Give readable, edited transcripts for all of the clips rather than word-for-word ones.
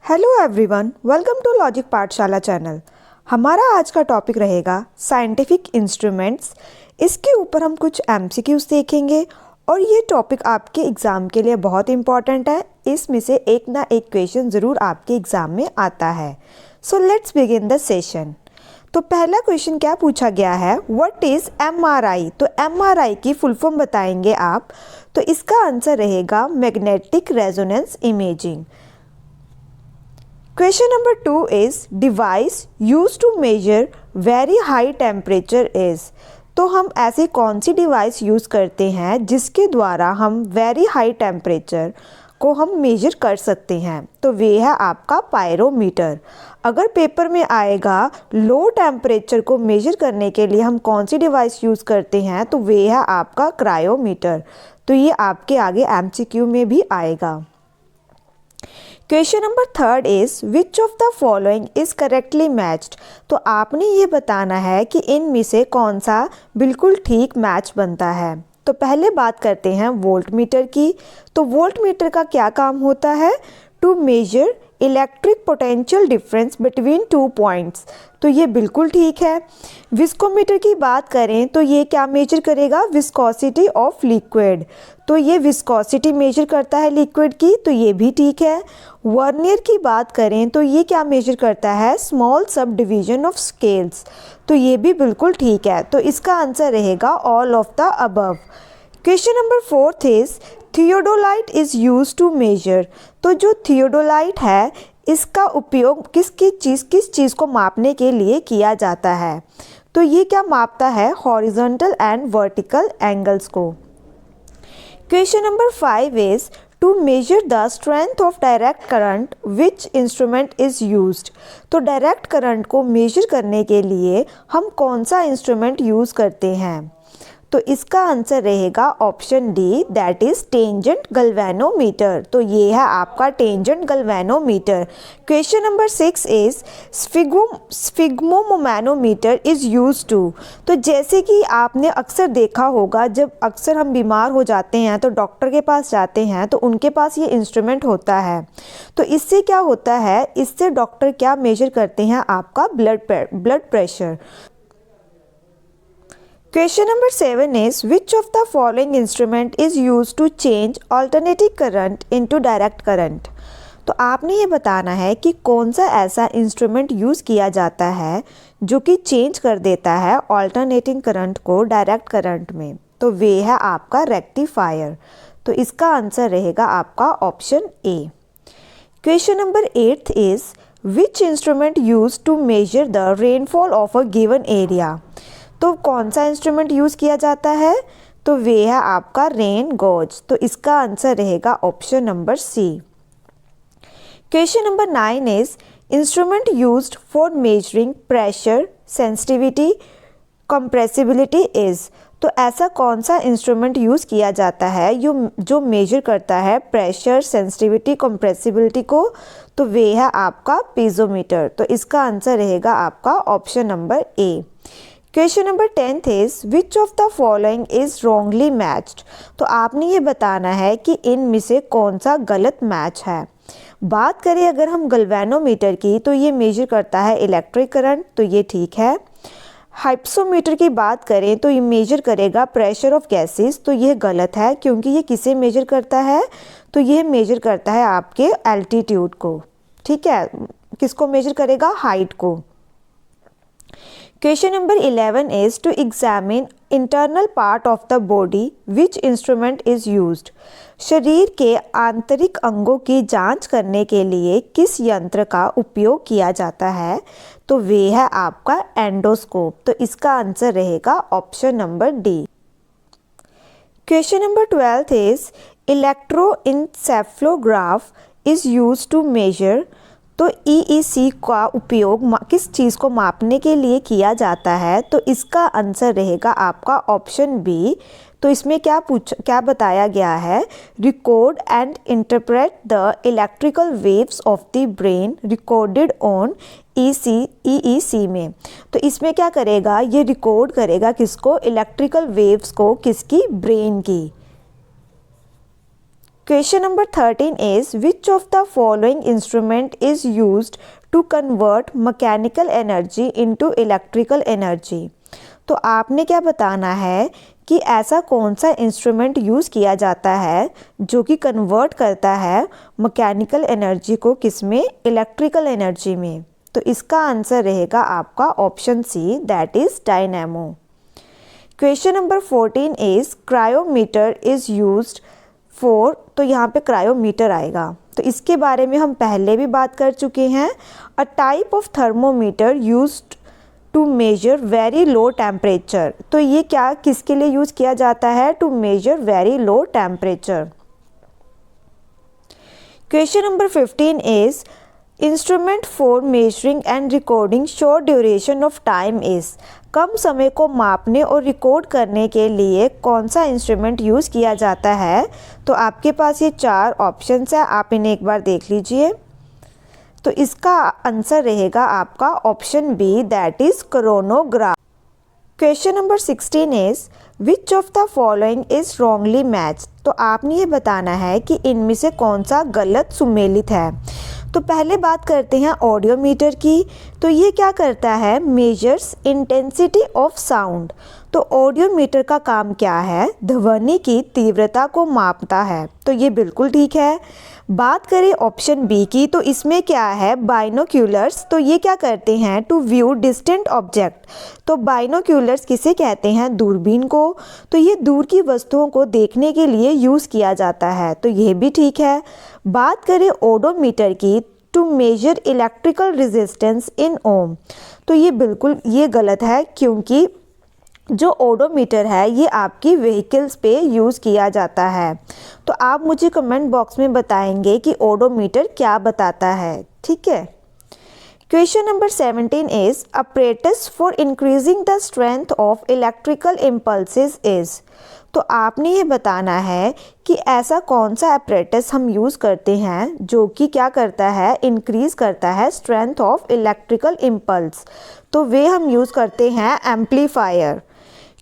Hello everyone, welcome to logic Pathshala channel. हमारा आज का टॉपिक रहेगा साइंटिफिक इंस्ट्रूमेंट्स। इसके ऊपर हम कुछ एमसीक्यूज देखेंगे और ये टॉपिक आपके एग्ज़ाम के लिए बहुत इंपॉर्टेंट है। इसमें से एक ना एक क्वेश्चन ज़रूर आपके एग्ज़ाम में आता है। So let's begin the session. तो पहला क्वेश्चन क्या पूछा गया है, व्हाट इज़ एमआरआई। तो एमआरआई की फुल फॉर्म बताएंगे आप। तो इसका आंसर रहेगा magnetic resonance imaging. Question number 2 is device used to measure very high temperature is। तो हम ऐसी कौन सी डिवाइस यूज़ करते हैं जिसके द्वारा हम वेरी हाई टेम्परेचर को हम मेजर कर सकते हैं। तो वे है आपका पायरोमीटर। अगर पेपर में आएगा लो टेम्परेचर को मेजर करने के लिए हम कौन सी डिवाइस यूज़ करते हैं, तो वे है आपका क्रायोमीटर। तो ये आपके आगे एमसीक्यू में भी आएगा। Question number 3 is which of the following is correctly matched. तो आपने ये बताना है कि इनमें से कौन सा बिल्कुल ठीक मैच बनता है। तो पहले बात करते हैं वोल्ट मीटर की। तो वोल्ट मीटर का क्या काम होता है, to measure electric potential difference between 2 points. तो ये बिल्कुल ठीक है। विस्कोमीटर की बात करें तो ये क्या मेजर करेगा, विस्कोसिटी ऑफ लिक्विड। तो ये विस्कोसिटी मेजर करता है लिक्विड की, तो ये भी ठीक है। वर्नियर की बात करें तो ये क्या मेजर करता है, small sub division of scales. तो ये भी बिल्कुल ठीक है। तो इसका आंसर रहेगा all of the above. Question number 4 is theodolite is use to measure. तो जो थियोडोलाइट है इसका उपयोग किस चीज़ को मापने के लिए किया जाता है। तो ये क्या मापता है, हॉरिजॉन्टल एंड वर्टिकल एंगल्स को। Question number 5 is to measure the strength of direct current which instrument is used. तो डायरेक्ट करंट को मेजर करने के लिए हम कौन सा इंस्ट्रूमेंट यूज़ करते हैं। तो इसका आंसर रहेगा option D, that is tangent galvanometer. तो ये है आपका tangent galvanometer. Question number 6 is sphygmomanometer is use to. तो जैसे कि आपने अक्सर देखा होगा, जब अक्सर हम बीमार हो जाते हैं तो डॉक्टर के पास जाते हैं तो उनके पास ये इंस्ट्रूमेंट होता है। तो इससे क्या होता है, इससे डॉक्टर क्या मेजर करते हैं, आपका blood pressure. Question number 7 is which of the following instrument is used to change alternating current into direct current। तो आपने ये बताना है कि कौन सा ऐसा इंस्ट्रूमेंट यूज़ किया जाता है जो कि चेंज कर देता है ऑल्टरनेटिंग करंट को डायरेक्ट करंट में। तो वे है आपका रेक्टिफायर। तो इसका आंसर रहेगा आपका option A. Question number 8 is which instrument use to measure the rainfall of a given area. तो कौन सा इंस्ट्रूमेंट यूज़ किया जाता है, तो वे है आपका रेन गॉज। तो इसका आंसर रहेगा option number C. Question number 9 is instrument used for measuring pressure sensitivity compressibility is. तो ऐसा कौन सा इंस्ट्रूमेंट यूज़ किया जाता है जो मेजर करता है प्रेशर सेंसिटिविटी कंप्रेसिबिलिटी को। तो वे है आपका पीजोमीटर। तो इसका आंसर रहेगा आपका option number A. Question number 10 is which of the following is wrongly matched. तो आपने ये बताना है कि इनमें से कौन सा गलत मैच है। बात करें अगर हम गैल्वेनोमीटर की, तो ये मेजर करता है इलेक्ट्रिक करंट। तो ये ठीक है। हाइप्सोमीटर की बात करें तो ये मेजर करेगा प्रेशर ऑफ गैसेस। तो ये गलत है, क्योंकि ये किसे मेजर करता है, तो ये मेजर करता है आपके एल्टीट्यूड को। ठीक है, किसको मेजर करेगा, हाइट को। Question number 11 is to examine internal part of the body which instrument is used. शरीर के आंतरिक अंगों की जांच करने के लिए किस यंत्र का उपयोग किया जाता है। तो वे है आपका एंडोस्कोप। तो इसका आंसर रहेगा option number D. Question number 12 is electroencephalograph is used to measure. तो EEC का उपयोग किस चीज़ को मापने के लिए किया जाता है। तो इसका आंसर रहेगा आपका ऑप्शन बी। तो इसमें क्या बताया गया है, record and interpret the electrical waves of the brain recorded on EEC में। तो इसमें क्या करेगा, ये रिकॉर्ड करेगा किसको, इलेक्ट्रिकल वेव्स को, किसकी, ब्रेन की। Question number 13 is which of the following instrument is used to convert mechanical energy into electrical energy? तो आपने क्या बताना है कि ऐसा कौन सा इंस्ट्रूमेंट यूज़ किया जाता है जो कि कन्वर्ट करता है मैकेनिकल एनर्जी को किस में, इलेक्ट्रिकल एनर्जी में। तो इसका आंसर रहेगा आपका option C, that is dynamo. Question number 14 is cryometer is used for, तो यहाँ पे क्रायोमीटर आएगा। तो इसके बारे में हम पहले भी बात कर चुके हैं। A type of thermometer used to measure very low temperature. तो ये क्या किसके लिए यूज़ किया जाता है? To measure very low temperature. Question number 15 is instrument for measuring and recording short duration of time is. कम समय को मापने और रिकॉर्ड करने के लिए कौन सा इंस्ट्रूमेंट यूज़ किया जाता है? तो आपके पास ये 4 ऑप्शंस हैं, आप इन्हें एक बार देख लीजिए। तो इसका आंसर रहेगा आपका option B, that is chronograph. Question number 16 is which of the following is wrongly match. तो आपने ये बताना है कि इनमें से कौन सा गलत सुमेलित है। तो पहले बात करते हैं ऑडियोमीटर की। तो ये क्या करता है? Measures intensity of sound. तो ऑडियोमीटर का काम क्या है? ध्वनि की तीव्रता को मापता है। तो ये बिल्कुल ठीक है। बात करें ऑप्शन बी की, तो इसमें क्या है? बाइनोक्यूलर्स। तो ये क्या करते हैं? To view distant object. तो बाइनोक्यूलर्स किसे कहते हैं? दूरबीन को। तो ये दूर की वस्तुओं को देखने के लिए यूज़ किया जाता है। तो ये भी ठीक है। बात करें ओडोमीटर की, to measure electrical resistance in ohm. तो ये बिल्कुल गलत है, क्योंकि जो ओडोमीटर है ये आपकी व्हीकल्स पे यूज़ किया जाता है। तो आप मुझे कमेंट बॉक्स में बताएंगे कि ओडोमीटर क्या बताता है, ठीक है। Question number 17 is apparatus for increasing the strength of electrical impulses is. तो आपने ये बताना है कि ऐसा कौन सा apparatus हम यूज़ करते हैं जो कि क्या करता है? इंक्रीज़ करता है स्ट्रेंथ ऑफ इलेक्ट्रिकल इम्पल्स। तो वे हम यूज़ करते हैं amplifier.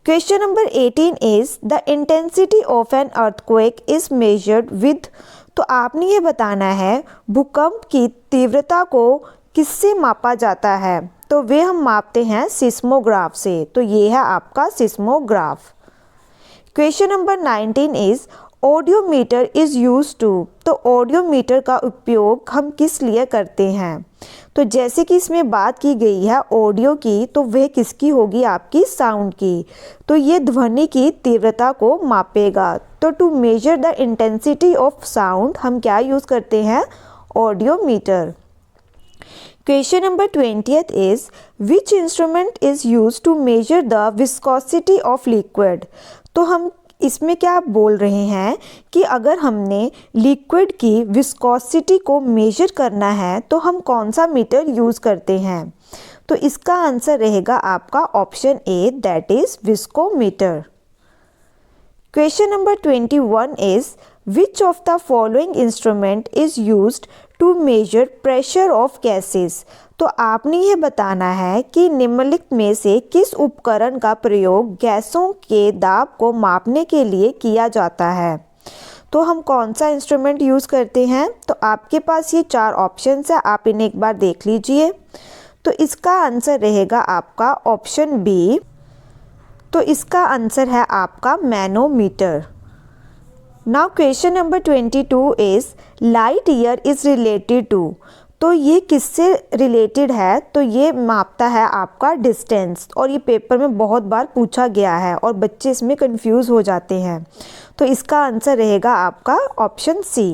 Question number 18 is the intensity of an earthquake is measured with. तो आपने ये बताना है भूकंप की तीव्रता को किससे मापा जाता है? तो वे हम मापते हैं सिस्मोग्राफ से। तो ये है आपका seismograph. Question number 19 is audiometer is use to. तो ऑडियोमीटर का उपयोग हम किस लिए करते हैं? तो जैसे कि इसमें बात की गई है ऑडियो की, तो वह किसकी होगी? आपकी साउंड की। तो ये ध्वनि की तीव्रता को मापेगा। तो to measure the intensity of sound हम क्या यूज़ करते हैं? Audiometer. Question number 20 is which instrument is use to measure the viscosity of liquid. तो हम इसमें क्या बोल रहे हैं कि अगर हमने लिक्विड की विस्कोसिटी को मेजर करना है तो हम कौन सा मीटर यूज़ करते हैं? तो इसका आंसर रहेगा आपका option A, that is viscometer. Question number 21 is which of the following instrument is used to measure pressure of gases. तो आपने ये बताना है कि निम्नलिखित में से किस उपकरण का प्रयोग गैसों के दाब को मापने के लिए किया जाता है? तो हम कौन सा इंस्ट्रूमेंट यूज़ करते हैं? तो आपके पास ये 4 ऑप्शंस है, आप इन्हें एक बार देख लीजिए। तो इसका आंसर रहेगा आपका ऑप्शन बी। तो इसका आंसर है आपका manometer. Now question number 22 is light year is related to. तो ये किससे रिलेटेड है? तो ये मापता है आपका डिस्टेंस, और ये पेपर में बहुत बार पूछा गया है और बच्चे इसमें कंफ्यूज हो जाते हैं। तो इसका आंसर रहेगा आपका option C.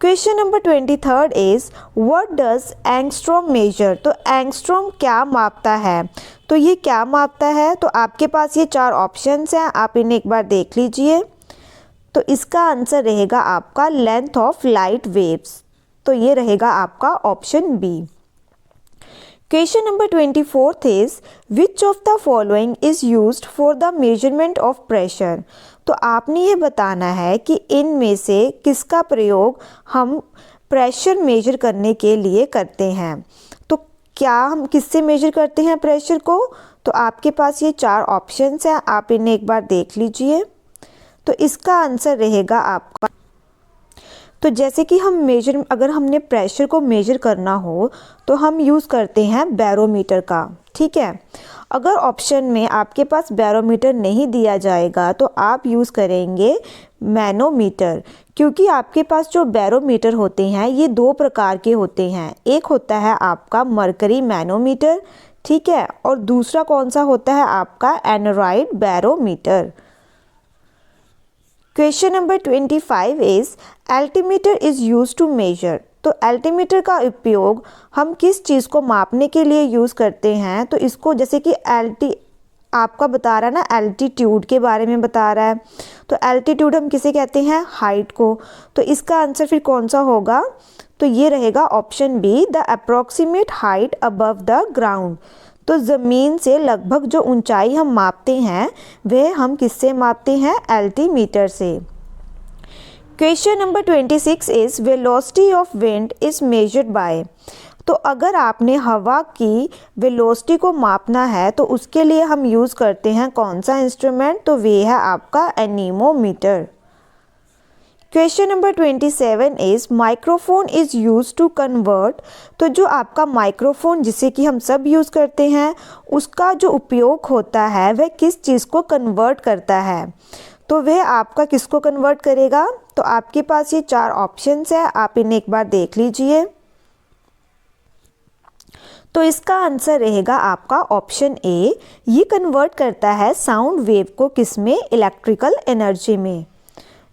Question number 23 is what does angstrom measure. तो एंगस्ट्रॉम क्या मापता है? तो ये क्या मापता है? तो आपके पास ये 4 ऑप्शंस हैं, आप इन्हें एक बार देख लीजिए। तो इसका आंसर रहेगा आपका लेंथ ऑफ लाइट वेव्स। तो ये रहेगा आपका option B. Question number 24 is which of the following is used for the measurement of pressure. तो आपने ये बताना है कि इनमें से किसका प्रयोग हम प्रेशर मेजर करने के लिए करते हैं। तो क्या हम किससे मेजर करते हैं प्रेशर को? तो आपके पास ये 4 ऑप्शंस हैं, आप इन्हें एक बार देख लीजिए। तो इसका आंसर रहेगा आपका तो जैसे कि अगर हमने प्रेशर को मेजर करना हो तो हम यूज़ करते हैं बैरोमीटर का, ठीक है। अगर ऑप्शन में आपके पास बैरोमीटर नहीं दिया जाएगा तो आप यूज़ करेंगे मैनोमीटर, क्योंकि आपके पास जो बैरोमीटर होते हैं ये दो प्रकार के होते हैं। एक होता है आपका मरकरी मैनोमीटर, ठीक है, और दूसरा कौन सा होता है आपका aneroid barometer. Question number 25 is altimeter is use to measure. तो एल्टीमीटर का उपयोग हम किस चीज़ को मापने के लिए यूज़ करते हैं? तो इसको जैसे कि आपका बता रहा है ना, एल्टीट्यूड के बारे में बता रहा है, तो एल्टीट्यूड हम किसे कहते हैं? हाइट को। तो इसका आंसर फिर कौन सा होगा? तो ये रहेगा option B, the approximate height above the ground. तो ज़मीन से लगभग जो ऊंचाई हम मापते हैं वह हम किससे मापते हैं? एल्टीमीटर से। Question number 26 is velocity of wind is measured by. तो अगर आपने हवा की वेलोसिटी को मापना है तो उसके लिए हम यूज़ करते हैं कौन सा इंस्ट्रूमेंट? तो वे है आपका anemometer. Question number 27 is microphone is use to convert. तो जो आपका माइक्रोफोन जिसे कि हम सब यूज़ करते हैं उसका जो उपयोग होता है वह किस चीज़ को कन्वर्ट करता है? तो वह आपका किसको कन्वर्ट करेगा? तो आपके पास ये 4 ऑप्शंस है, आप इन्हें एक बार देख लीजिए। तो इसका आंसर रहेगा आपका ऑप्शन ए, ये कन्वर्ट करता है साउंड वेव को किसमें? इलेक्ट्रिकल एनर्जी में।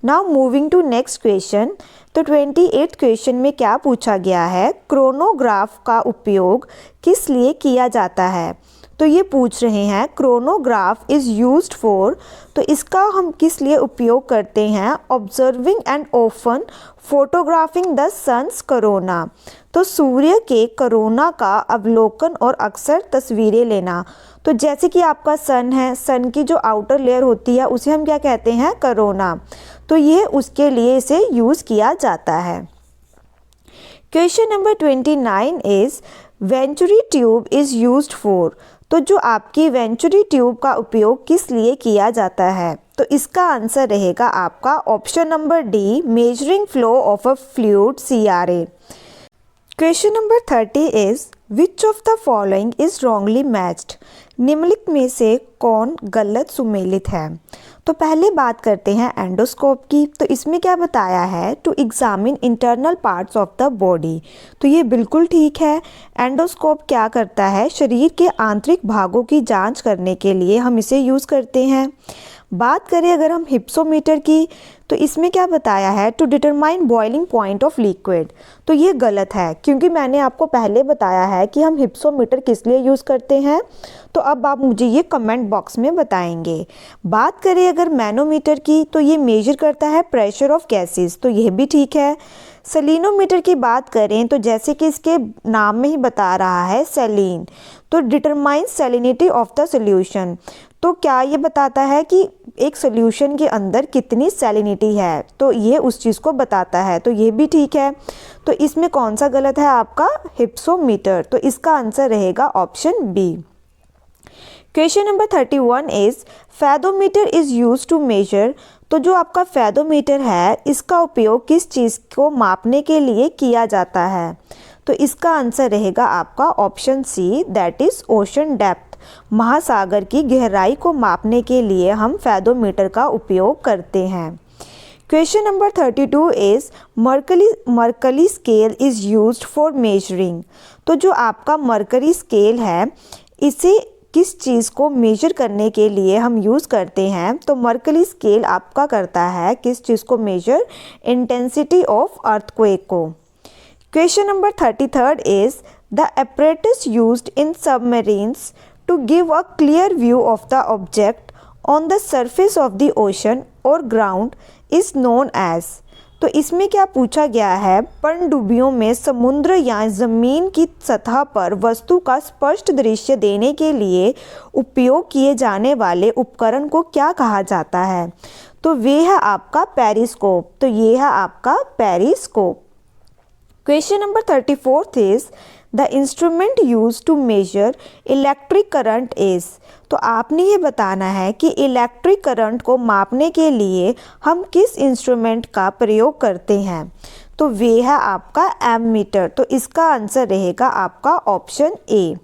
Now moving to next question. तो 28th क्वेश्चन में क्या पूछा गया है? क्रोनोग्राफ का उपयोग किस लिए किया जाता है? तो ये पूछ रहे हैं क्रोनोग्राफ इज़ यूज्ड फॉर। तो इसका हम किस लिए उपयोग करते हैं? Observing and often photographing the sun's corona. तो सूर्य के कोरोना का अवलोकन और अक्सर तस्वीरें लेना। तो जैसे कि आपका सन है, सन की जो आउटर लेयर होती है उसे हम क्या कहते हैं? कोरोना। तो ये उसके लिए इसे यूज़ किया जाता है। Question number 29 is venturi tube is used for. तो जो आपकी वेंचुरी ट्यूब का उपयोग किस लिए किया जाता है? तो इसका आंसर रहेगा आपका option number D, measuring flow of a fluid CRA। Question number 30 is which of the following is wrongly matched. निम्नलिखित में से कौन गलत सुमेलित है? तो पहले बात करते हैं एंडोस्कोप की। तो इसमें क्या बताया है? To examine internal parts of the body. तो ये बिल्कुल ठीक है। एंडोस्कोप क्या करता है? शरीर के आंतरिक भागों की जांच करने के लिए हम इसे यूज़ करते हैं। बात करें अगर हम हिप्सोमीटर की, तो इसमें क्या बताया है? To determine boiling point of liquid. तो ये गलत है, क्योंकि मैंने आपको पहले बताया है कि हम हिप्सोमीटर किस लिए यूज़ करते हैं। तो अब आप मुझे ये कमेंट बॉक्स में बताएंगे। बात करें अगर मैनोमीटर की, तो ये मेजर करता है प्रेशर ऑफ गैसेस। तो यह भी ठीक है। सेलिनोमीटर की बात करें तो जैसे कि इसके नाम में ही बता रहा है सेलिन, तो determine salinity of the solution. तो क्या ये बताता है कि एक सोल्यूशन के अंदर कितनी सैलिनिटी है? तो ये उस चीज़ को बताता है। तो ये भी ठीक है। तो इसमें कौन सा गलत है आपका? हिप्सोमीटर। तो इसका आंसर रहेगा option B. Question number 31 is fathometer is use to measure. तो जो आपका फैदोमीटर है इसका उपयोग किस चीज़ को मापने के लिए किया जाता है? तो इसका आंसर रहेगा आपका option C, that is ocean depth. महासागर की गहराई को मापने के लिए हम फैदोमीटर का उपयोग करते हैं। Question number 32 is mercury scale is used for measuring. तो जो आपका मरकरी स्केल है इसे किस चीज़ को मेजर करने के लिए हम यूज़ करते हैं? तो मरकरी स्केल आपका करता है किस चीज़ को मेजर? इंटेंसिटी ऑफ अर्थक्वेक को। Question number 33 is the apparatus used in submarines to give a clear view of the object on the surface of the ocean or ground is known as। तो इसमें क्या पूछा गया है? पनडुब्बियों में समुद्र या ज़मीन की सतह पर वस्तु का स्पष्ट दृश्य देने के लिए उपयोग किए जाने वाले उपकरण को क्या कहा जाता है? तो वे है आपका पेरिस्कोप। तो ये है आपका periscope. Question number 34 is the instrument use to measure electric current is. तो आपने ये बताना है कि इलेक्ट्रिक करंट को मापने के लिए हम किस इंस्ट्रूमेंट का प्रयोग करते हैं। तो वे है आपका एमीटर। तो इसका आंसर रहेगा आपका option A.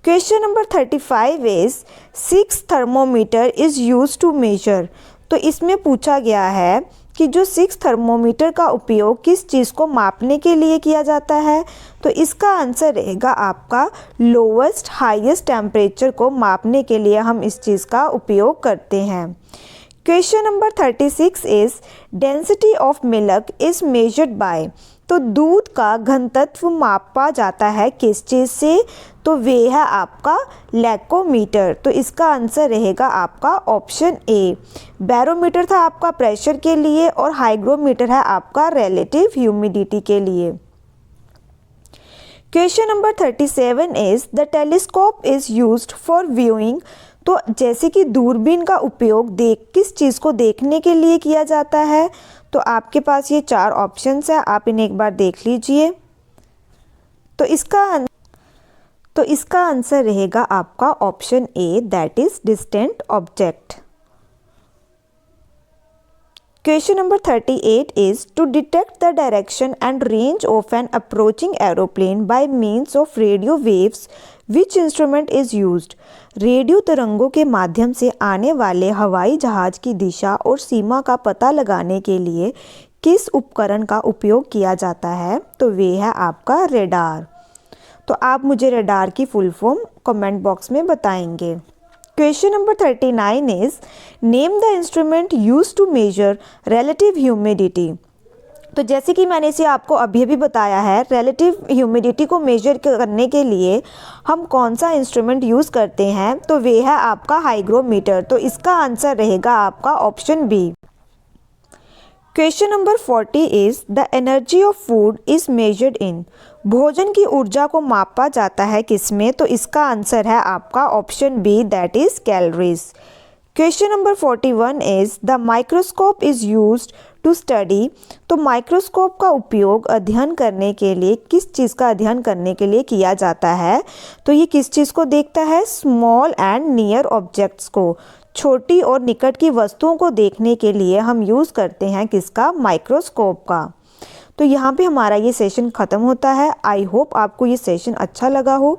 Question number 35 is 6 thermometer is use to measure. तो इसमें पूछा गया है कि जो 6 थर्मोमीटर का उपयोग किस चीज़ को मापने के लिए किया जाता है। तो इसका आंसर रहेगा आपका लोवेस्ट हाईएस्ट टेम्परेचर को मापने के लिए हम इस चीज़ का उपयोग करते हैं। Question number 36 is density of milk is measured by. तो दूध का घनत्व मापा जाता है किस चीज़ से। तो वे है आपका लैकोमीटर। तो इसका आंसर रहेगा आपका ऑप्शन ए। बैरोमीटर था आपका प्रेशर के लिए और हाइग्रोमीटर है आपका रिलेटिव ह्यूमिडिटी के लिए। Question number 37 is the telescope is used for viewing. तो जैसे कि दूरबीन का उपयोग किस चीज़ को देखने के लिए किया जाता है। तो आपके पास ये 4 ऑप्शंस है, आप इन्हें एक बार देख लीजिए। तो इसका आंसर रहेगा आपका option A, that is distant object. Question number 38 is to detect the direction and range of an approaching aeroplane by means of radio waves which instrument is used. Radio तरंगों के माध्यम से आने वाले हवाई जहाज की दिशा और सीमा का पता लगाने के लिए किस उपकरण का उपयोग किया जाता है। तो वे है आपका रेडार। तो आप मुझे रेडार की फुल फॉर्म कमेंट बॉक्स में बताएंगे। Question number 39 is name the instrument use to measure relative humidity. तो जैसे कि मैंने इसे आपको अभी अभी बताया है, रिलेटिव ह्यूमिडिटी को मेजर करने के लिए हम कौन सा इंस्ट्रूमेंट यूज़ करते हैं। तो वे है आपका हाइग्रोमीटर। तो इसका आंसर रहेगा आपका option B. Question number 40 is the energy of food is measured in. भोजन की ऊर्जा को मापा जाता है किसमें। तो इसका आंसर है आपका option B, that is calories. Question number 41 is the microscope is used to study. तो माइक्रोस्कोप का उपयोग अध्ययन करने के लिए किस चीज़ का अध्ययन करने के लिए किया जाता है। तो ये किस चीज़ को देखता है, स्मॉल एंड नियर ऑब्जेक्ट्स को, छोटी और निकट की वस्तुओं को देखने के लिए हम यूज़ करते हैं किसका, माइक्रोस्कोप का। तो यहाँ पे हमारा ये सेशन ख़त्म होता है। आई होप आपको ये सेशन अच्छा लगा हो।